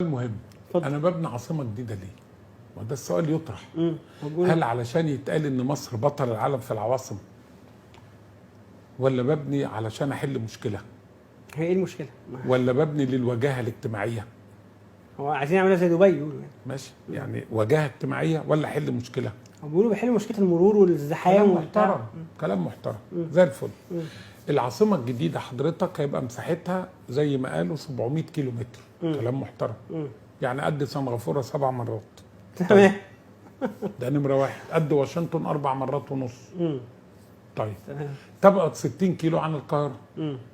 المهم انا ببني عاصمه جديده ليه؟ وده السؤال يطرح. هل علشان يتقال ان مصر بطل العالم في العواصم، ولا ببني علشان احل مشكله؟ هي ايه المشكله؟ ولا ببني للوجاهه الاجتماعيه؟ هو عايزين يعملوها زي دبي يقولوا يعني. ماشي، يعني وجاهه اجتماعيه ولا احل مشكله؟ هم بيقولوا بيحلوا مشكله المرور والزحام كلام محترم، كلام محترم زي الفل. العاصمه الجديده حضرتك هيبقى مساحتها زي ما قالوا 700 كيلو متر. كلام محترم. يعني قد سنغافوره 7 مرات. تمام. ده نمره واحد. قد واشنطن 4 مرات ونص. طيب تمام. تبعد 60 كيلو عن القاهره،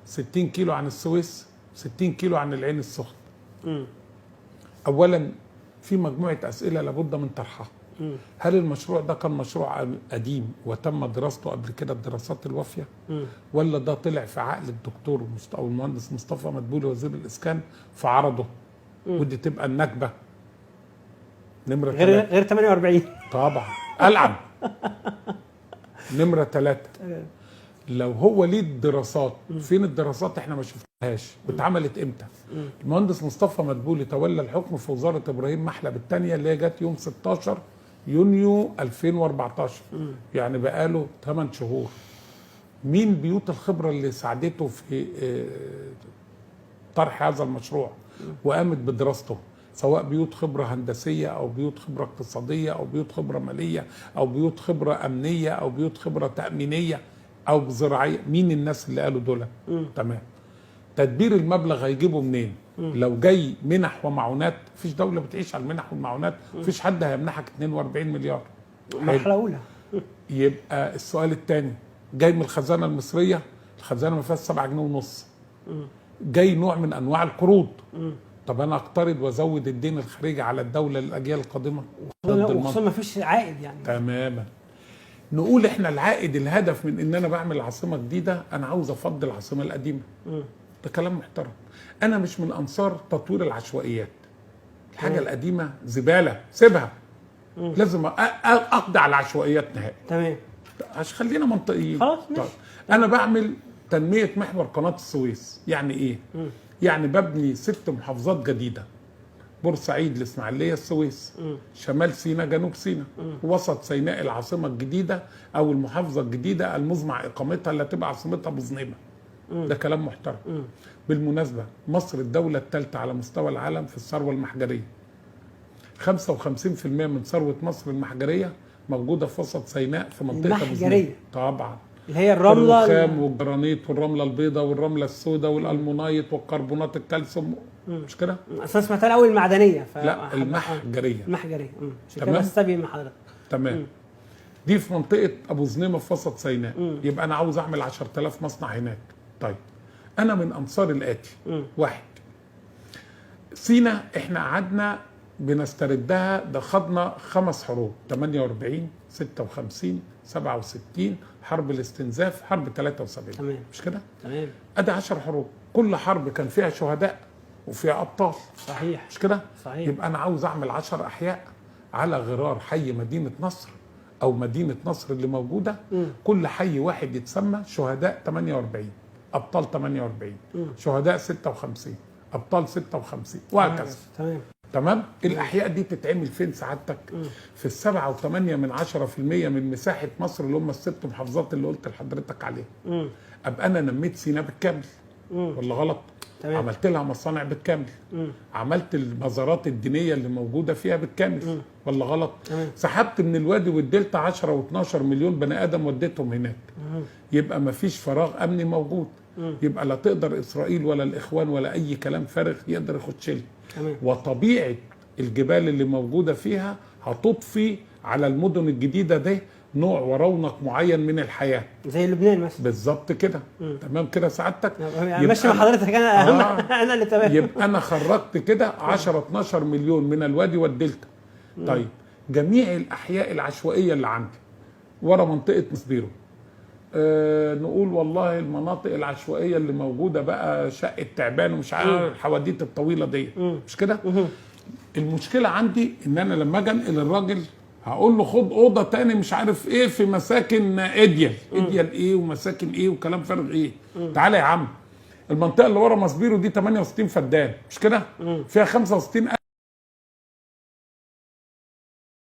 60 كيلو عن السويس، 60 كيلو عن العين السخنه. اولا في مجموعه اسئله لابد من طرحها. هل المشروع ده كان مشروع قديم وتم دراسته قبل كده الدراسات الوافيه؟ ولا ده طلع في عقل الدكتور او المهندس مصطفى مدبولي وزير الاسكان في عرضه؟ ودي تبقى النكبه. نمره غير 48 طبعا العب. نمره 3 لو هو ليه الدراسات، فين الدراسات؟ احنا ما شفناهاش. واتعملت امتى؟ المهندس مصطفى مدبولي تولى الحكم في وزاره ابراهيم محلب الثانيه اللي هي جت يوم 16 يونيو 2014. يعني بقاله 8 شهور. مين بيوت الخبره اللي ساعدته في طرح هذا المشروع وقامت بدراسته؟ سواء بيوت خبره هندسيه او بيوت خبره اقتصاديه او بيوت خبره ماليه او بيوت خبره امنيه او بيوت خبره تامينيه او زراعيه. مين الناس اللي قالوا دول؟ تمام. تدبير المبلغ هيجيبه منين؟ لو جاي منح ومعونات، مفيش دوله بتعيش على المنح والمعونات. مفيش حد هيمنحك 42 مليار. مرحله اولى. يبقى السؤال الثاني جاي من الخزانه المصريه. الخزانه ما فيهاش 7 جنيه ونص. جاي نوع من انواع القروض. طب انا اقترض وازود الدين الخارجي على الدوله للاجيال القادمه؟ وخصوصا ما فيش عائد يعني. تماما. نقول احنا العائد الهدف من ان انا بعمل عاصمه جديده، انا عاوز افضل العاصمه القديمه. ده كلام محترم. انا مش من انصار تطوير العشوائيات. الحاجه القديمه زباله، سيبها. لازم اقضي على العشوائيات نهائي. تمام. عشان خلينا منطقيين. خلاص ماشي. طيب. انا بعمل تنميه محور قناه السويس. يعني ايه؟ يعني ببني 6 محافظات جديده: بورسعيد، الاسماعيليه، السويس، شمال سيناء، جنوب سيناء، وسط سيناء العاصمه الجديده او المحافظه الجديده المزمع اقامتها اللي هتبقى عاصمتها بوزنيمه. ده كلام محترم. بالمناسبه مصر الدوله الثالثه على مستوى العالم في الثروه المحجريه. 55% من ثروه مصر المحجريه موجوده في وسط سيناء في منطقه المحجريه. طبعا. اللي هي الرمله الرخام والجرانيت والرمله البيضاء والرمله السوداء والالمونايت والكربونات الكالسيوم. مش كده؟ اصل سمعتها الاول المعدنيه. لا، المحجريه. المحجريه. تمام. بس تبين مع حضرتك. تمام. دي في منطقه ابو زنيمه في وسط سيناء. يبقى انا عاوز اعمل 10,000 مصنع هناك. طيب انا من انصار الاتي. 1. سيناء احنا قعدنا بنستردها، ده خدنا 5 حروب: 48 56 67 حرب الاستنزاف، حرب 73. تمام. مش كده؟ تمام. ادي 10 حروب، كل حرب كان فيها شهداء وفيها ابطال. صحيح. مش كده؟ صحيح. يبقى انا عاوز اعمل 10 احياء على غرار حي مدينه نصر او مدينه نصر اللي موجوده. كل حي واحد يتسمى شهداء 48، ابطال 48، شهداء 56، ابطال 56، وهكذا. تمام. تمام. الاحياء دي تتعمل فين سعادتك؟ في 7.8% من مساحه مصر اللي هم ال6 محافظات اللي قلت لحضرتك عليها. ابقى انا نميت سيناء بالكامل. ولا غلط؟ تمام. عملت لها مصانع بالكامل. عملت المزارات الدينيه اللي موجوده فيها بالكامل. ولا غلط؟ سحبت من الوادي والدلتا 10 و12 مليون بني ادم وديتهم هناك. يبقى ما فيش فراغ امني موجود. يبقى لا تقدر اسرائيل ولا الاخوان ولا اي كلام فارغ يقدر يخش لي. وطبيعه الجبال اللي موجوده فيها هتضفي على المدن الجديده دي نوع ورونق معين من الحياه، زي لبنان مثلا. بالظبط كده. تمام كده سعادتك. ماشي مع حضرتك. انا انا اللي تمام. يبقى انا خرجت كده 10 12 مليون من الوادي والدلتا. طيب جميع الاحياء العشوائيه اللي عندي ورا منطقه مصبيرو، نقول والله المناطق العشوائيه اللي موجوده بقى شقه تعبان ومش عارف الحواديت الطويله دي. مش كده؟ المشكله عندي ان انا لما اجي انقل الراجل هقول له خد اوضه تاني مش عارف ايه في مساكن اديال. اديال ايه ومساكن ايه وكلام فارغ ايه؟ تعالى يا عم، المنطقه اللي ورا مصبيرو دي 68 فدان. مش كده؟ فيها 65